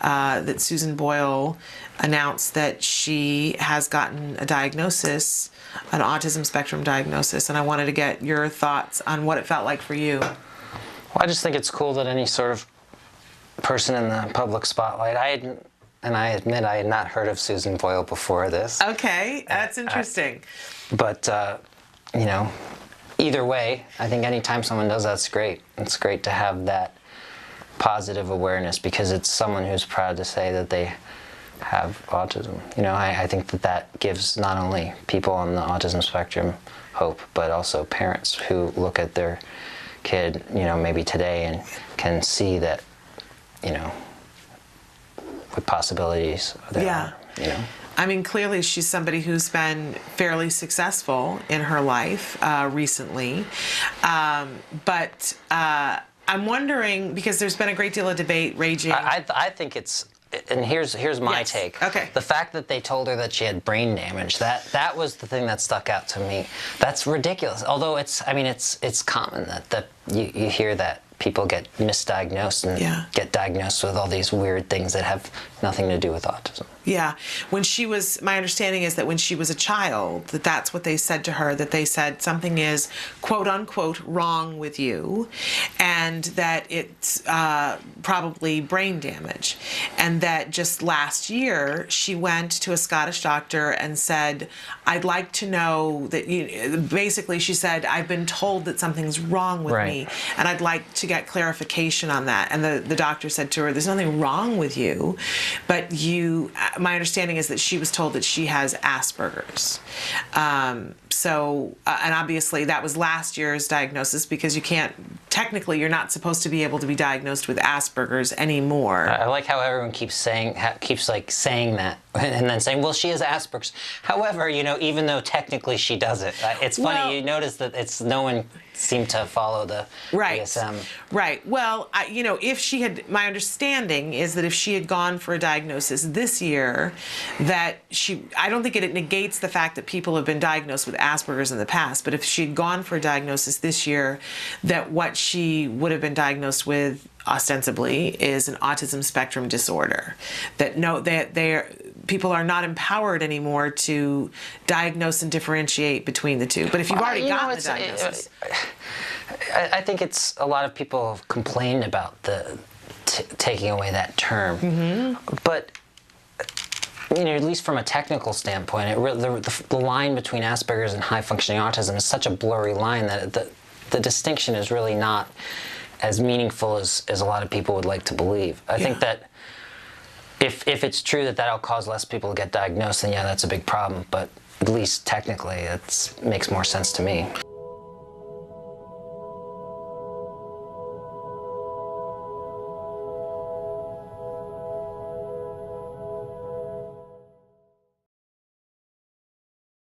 that Susan Boyle announced that she has gotten a diagnosis, an autism spectrum diagnosis, and I wanted to get your thoughts on what it felt like for you. Well, I just think it's cool that any sort of person in the public spotlight, I admit I had not heard of Susan Boyle before this. Okay, that's interesting. But, you know, either way, I think anytime someone does that, it's great. It's great to have that positive awareness because it's someone who's proud to say that they have autism. You know, I think that gives not only people on the autism spectrum hope, but also parents who look at their kid, you know, maybe today and can see that, you know, what possibilities there are, you know. I mean, clearly she's somebody who's been fairly successful in her life recently. But I'm wondering, because there's been a great deal of debate raging. I think it's, and here's my take. Okay. The fact that they told her that she had brain damage, that was the thing that stuck out to me. That's ridiculous. Although it's common that you hear that people get misdiagnosed and get diagnosed with all these weird things that have nothing to do with autism. Yeah. When she was, my understanding is that when she was a child, that's what they said to her, that they said something is quote unquote wrong with you, and that it's probably brain damage. And that just last year, she went to a Scottish doctor and said, I'd like to know that, basically she said, I've been told that something's wrong with me, and I'd like to get clarification on that. And the doctor said to her, there's nothing wrong with you, but my understanding is that she was told that she has Asperger's. And obviously that was last year's diagnosis, because technically you're not supposed to be able to be diagnosed with Asperger's anymore. I like how everyone keeps saying that and then saying, well, she has Asperger's. However, you know, even though technically she doesn't, it's funny, you notice that no one seemed to follow the DSM. Right. Well, if she had, my understanding is that if she had gone for a diagnosis this year, that I don't think it negates the fact that people have been diagnosed with Asperger's in the past, but if she had gone for a diagnosis this year, that what she would have been diagnosed with ostensibly is an autism spectrum disorder. People are not empowered anymore to diagnose and differentiate between the two. But if you've already gotten the diagnosis, I think it's a lot of people have complained about the taking away that term, but at least from a technical standpoint, the line between Asperger's and high-functioning autism is such a blurry line that the distinction is really not as meaningful as a lot of people would like to believe. I think that if it's true that that'll cause less people to get diagnosed, then yeah, that's a big problem. But at least technically, it makes more sense to me.